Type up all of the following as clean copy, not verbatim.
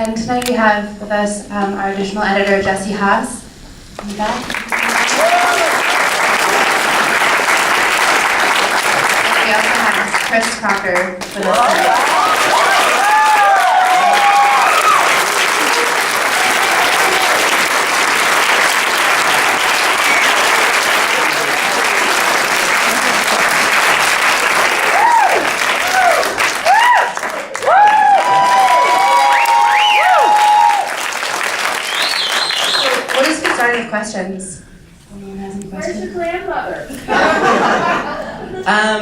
And tonight we have with us our additional editor, Jesse Haas. In the back. We also have Chris Crocker with us tonight. Questions? Anyone has any questions? Where's your grandmother?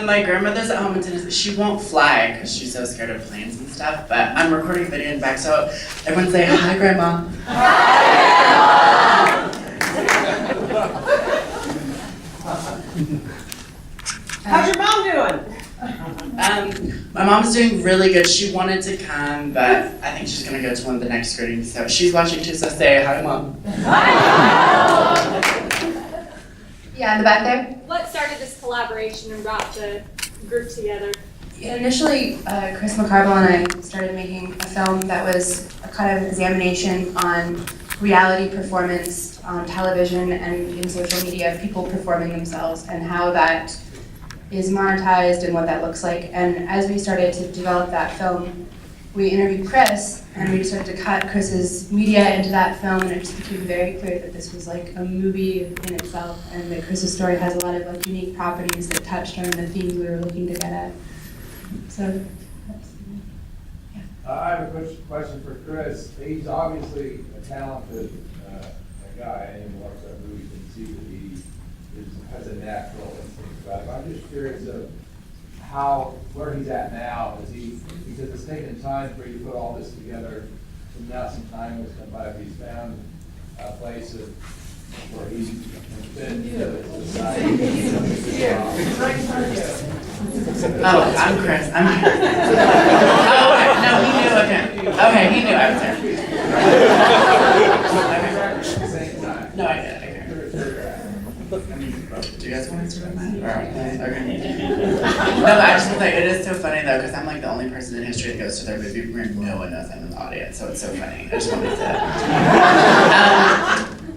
My grandmother's at home in Tennessee. She won't fly because she's so scared of planes and stuff, but I'm recording a video in the back, so everyone say, hi, Grandma. Hi, How's your mom doing? My mom's doing really good. She wanted to come, but I think she's going to go to one of the next screenings, so she's watching too, so say hi, Mom. Yeah, in the back there. What started this collaboration and brought the group together? Yeah, initially, Chris Moukarbel and I started making a film that was a kind of examination on reality performance on television and in social media, people performing themselves and how that is monetized and what that looks like. And as we started to develop that film, we interviewed Chris and we started to cut Chris's media into that film, and it just became very clear that this was like a movie in itself, and that Chris's story has a lot of like unique properties that touched on the themes we were looking to get at. So, I have a question for Chris. He's obviously a talented guy. Anyone who watches that movie can see that he has a natural instinct about it. I'm just curious of where he's at now. Because it's taken time for you to put all this together, and now some time has come by. If he's found a place where he's been Oh, I'm Chris. Oh, no, he knew. Okay, he knew I was there. Okay. No, I did. Do you guys want to answer that? Okay. No, actually, like, it is so funny though, because I'm like the only person in history that goes to their movie premiere and no one knows I'm in the audience, so it's so funny. I just wanted to.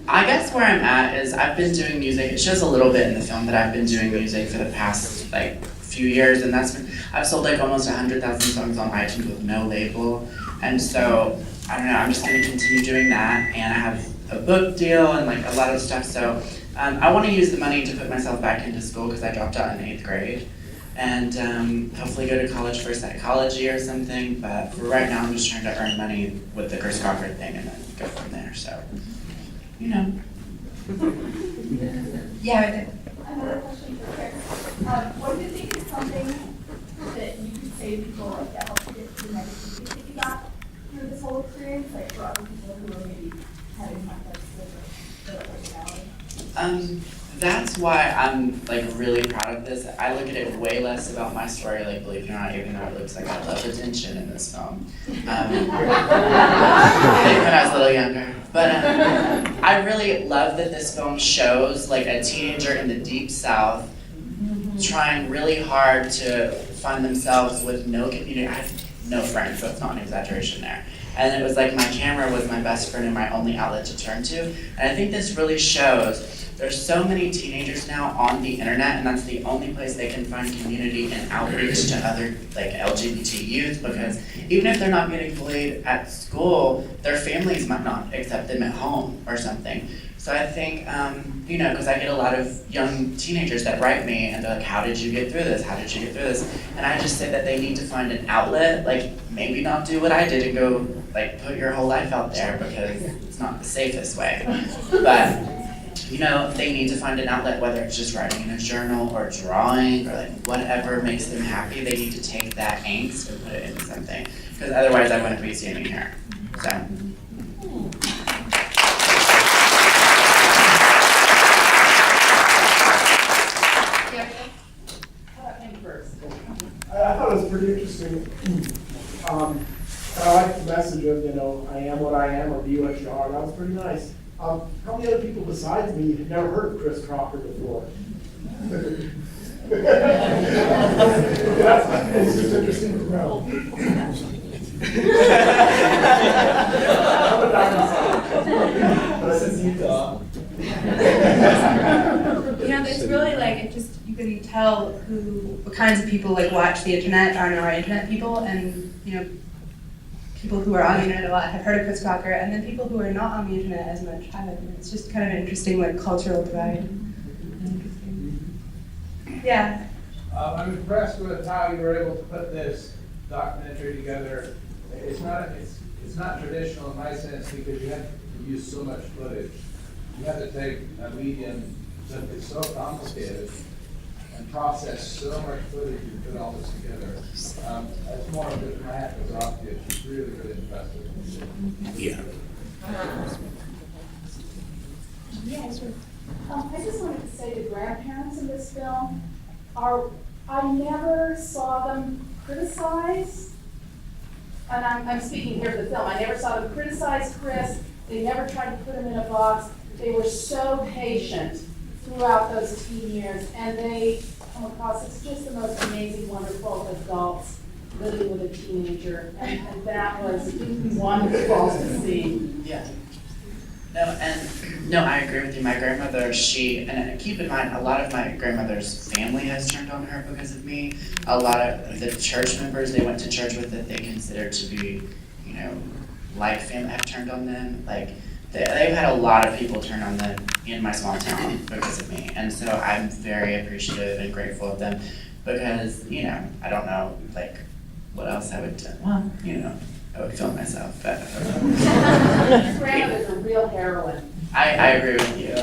I guess where I'm at is I've been doing music. It shows a little bit in the film that I've been doing music for the past like few years, and I've sold like almost 100,000 songs on iTunes with no label, and so I don't know. I'm just going to continue doing that, and I have a book deal and like a lot of stuff. So. I want to use the money to put myself back into school because I dropped out in 8th grade, and hopefully go to college for psychology or something, but for right now I'm just trying to earn money with the Chris Crocker thing and then go from there, so, you know. yeah, right there. Another question for Chris. What do you think is something that you could say to people like that helped you get through the negativity that you got through this whole experience, like for other people who are maybe having conflicts with their personality? That's why I'm like really proud of this. I look at it way less about my story, like believe it or not, even though it looks like I love attention in this film. When I was a little younger. But I really love that this film shows like a teenager in the Deep South trying really hard to find themselves with no community. I have no friends, so it's not an exaggeration there. And it was like my camera was my best friend and my only outlet to turn to. And I think this really shows there's so many teenagers now on the internet, and that's the only place they can find community and outreach to other like LGBT youth, because even if they're not getting bullied at school, their families might not accept them at home or something. So I think, you know, because I get a lot of young teenagers that write me and they're like, how did you get through this? How did you get through this? And I just say that they need to find an outlet, like maybe not do what I did and go like put your whole life out there, because it's not the safest way. But you know, they need to find an outlet, whether it's just writing in a journal or drawing or like whatever makes them happy. They need to take that angst and put it into something, because otherwise I wouldn't be standing here. So. I thought it was pretty interesting. I like the message of, you know, I am what I am, or be what you are. That was pretty nice. How many other people besides me have never heard of Chris Crocker before? It's just interesting to know. You know, it's really like, it just, you can tell what kinds of people like watch the internet are our internet people, and, you know, people who are on the internet a lot have heard of Chris Crocker, and then people who are not on the internet as much haven't. It's just kind of an interesting like cultural divide. Yeah. I'm impressed with how you were able to put this documentary together. It's not traditional in my sense because you have to use so much footage. You have to take a medium that is so complicated and process so much footage and put all this together. That's more of it. My hat goes off to you. It's really, really impressive. Yeah. I just wanted to say the grandparents in this film I never saw them criticize, and I'm speaking here of the film, I never saw them criticize Chris, they never tried to put him in a box, they were so patient throughout those teen years, and they come across as just the most amazing, wonderful adults living with a teenager, and that was wonderful to see. Yeah. No, I agree with you. My grandmother, and keep in mind, a lot of my grandmother's family has turned on her because of me. A lot of the church members they went to church with that they considered to be, you know, like family have turned on them. Like, they've had a lot of people turn on them in my small town because of me. And so I'm very appreciative and grateful of them because, you know, I don't know, like, what else I would do. Well, you know, I would film myself, but Grandmother's a real heroine. I agree with you.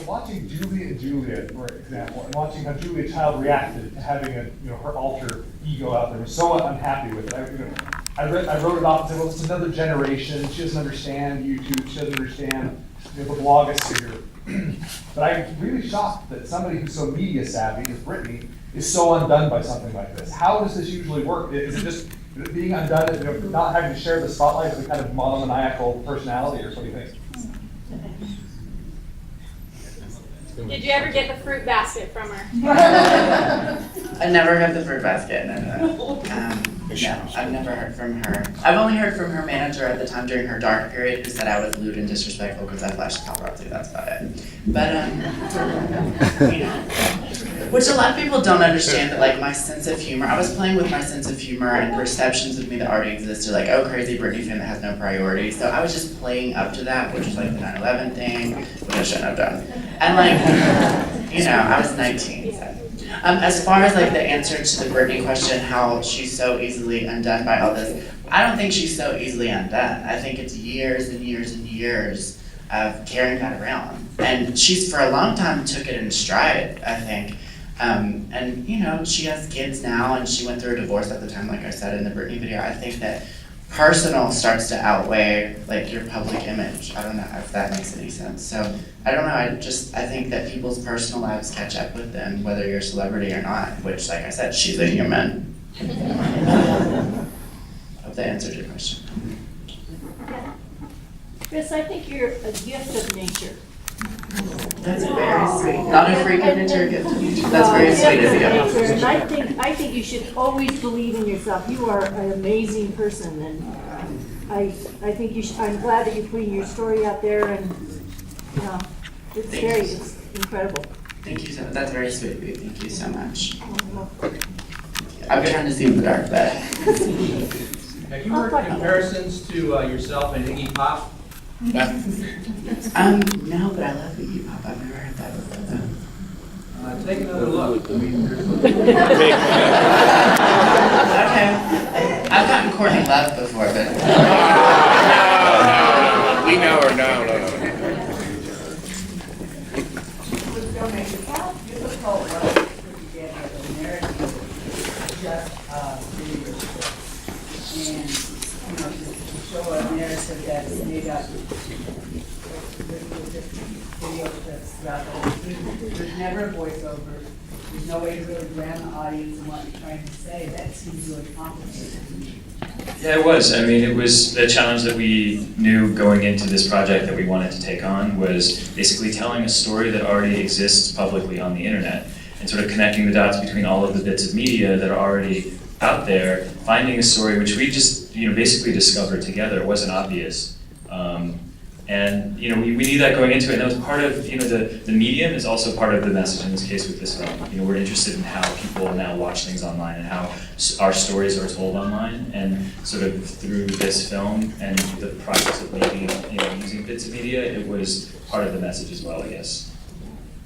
Watching Julie and Julia, for example, and watching how Julia Child reacted to having her alter ego out there, was so unhappy with it. I wrote it off and said, well, it's another generation. She doesn't understand YouTube. She doesn't understand the blogosphere. But I'm really shocked that somebody who's so media savvy as Brittany is so undone by something like this. How does this usually work? Is it just being undone and not having to share the spotlight with a kind of monomaniacal personality, or what do you think? Did you ever get the fruit basket from her? I never got the fruit basket. No, I've never heard from her. I've only heard from her manager at the time during her dark period who said I was lewd and disrespectful because I flashed paparazzi. That's about it. But, you know, which a lot of people don't understand that, like, my sense of humor, I was playing with my sense of humor and perceptions of me that already existed, like, oh, crazy Britney fan that has no priorities. So I was just playing up to that, which was like the 9/11 thing, which I shouldn't have done. And, like, you know, I was 19, so. As far as like the answer to the Britney question, how she's so easily undone by all this, I don't think she's so easily undone. I think it's years and years and years of carrying that around. And she's for a long time took it in stride, I think. And you know, she has kids now and she went through a divorce at the time, like I said in the Britney video. I think that personal starts to outweigh like your public image. I don't know if that makes any sense. So I don't know, I think that people's personal lives catch up with them, whether you're a celebrity or not, which, like I said, she's a human. Hope that answered your question. Chris, I think you're a gift of nature. That's very sweet. Not a freak of nature, a gift of nature. That's very sweet of you. And I think you should always believe in yourself. You are an amazing person, and I think you should. I'm glad that you're putting your story out there, and it's incredible. Thank you so much. That's very sweet of you. Thank you so much. I've been trying to see in the dark, but. Have you heard comparisons to yourself and Iggy Pop? No, but I love Iggy Pop. I've never heard that before, though. Take another look. I mean, there's Okay. I've gotten Courtney Love before, but. No. We know her. No. It's not difficult to put together the narrative just leadership. And, to show a narrative that's made up with different video clips throughout the whole thing. There's never a voiceover. There's no way to really grab the audience and what you're trying to say. That seems really complicated to me. Yeah, it was. I mean, it was the challenge that we knew going into this project that we wanted to take on was basically telling a story that already exists publicly on the internet and sort of connecting the dots between all of the bits of media that are already out there, finding a story which we just basically discovered together. It wasn't obvious. And we knew that going into it, and that was part of, the medium is also part of the message in this case with this film. We're interested in how people now watch things online and how our stories are told online, and sort of through this film and the process of making, using bits of media, it was part of the message as well, I guess.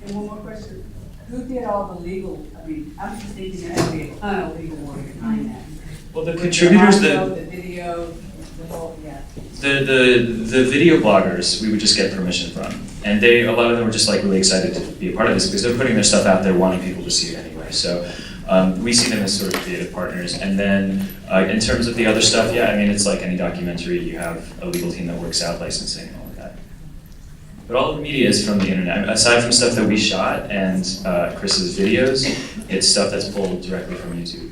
And one more question. Who did all the legal, I'm just thinking there had to be a ton of legal work behind that. Well, the contributors, The audio, the video, the whole, yeah. The video bloggers, we would just get permission from, and a lot of them were just like really excited to be a part of this because they're putting their stuff out there, wanting people to see it anyway. So we see them as sort of creative partners. And then in terms of the other stuff, yeah, it's like any documentary, you have a legal team that works out licensing and all of that. But all of the media is from the internet. Aside from stuff that we shot and Chris's videos, it's stuff that's pulled directly from YouTube.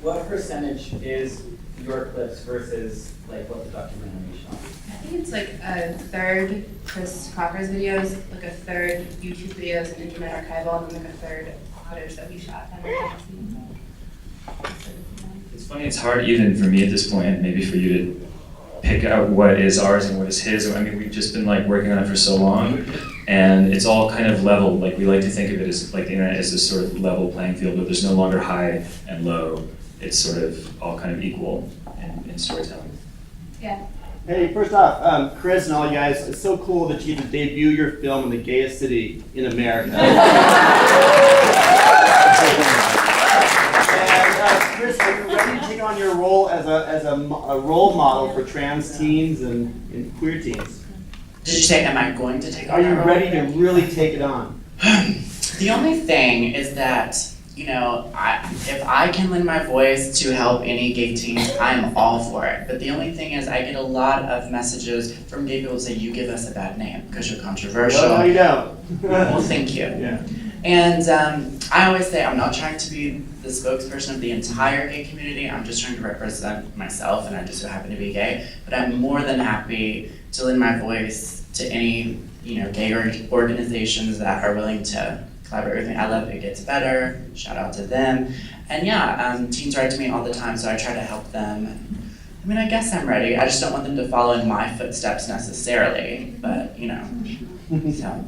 What percentage is your clips versus like what the documentary shot? I think it's like a third Chris Crocker's videos, like a third YouTube videos and internet archival, and then like a third footage that we shot. It's funny, it's hard even for me at this point, maybe for you to pick out what is ours and what is his. We've just been like working on it for so long, and it's all kind of level. Like we like to think of it as like the internet as this sort of level playing field, but there's no longer high and low. It's sort of all kind of equal in storytelling. Yeah. Hey, first off, Chris and all you guys, it's so cool that you can debut your film in the gayest city in America. And Chris, are you ready to take on your role as a role model for trans teens and queer teens? Did you say, am I going to take on Are you that role? ready to really take it on? The only thing is that, if I can lend my voice to help any gay teens, I'm all for it. But the only thing is I get a lot of messages from gay people who say, you give us a bad name because you're controversial. No, you don't. Well, thank you. Yeah. And I always say I'm not trying to be the spokesperson of the entire gay community. I'm just trying to represent myself, and I just so happen to be gay. But I'm more than happy to lend my voice to any gay organizations that are willing to collaborate with me. I love It Gets Better. Shout out to them. And yeah, teens write to me all the time, so I try to help them. I guess I'm ready. I just don't want them to follow in my footsteps necessarily, but so.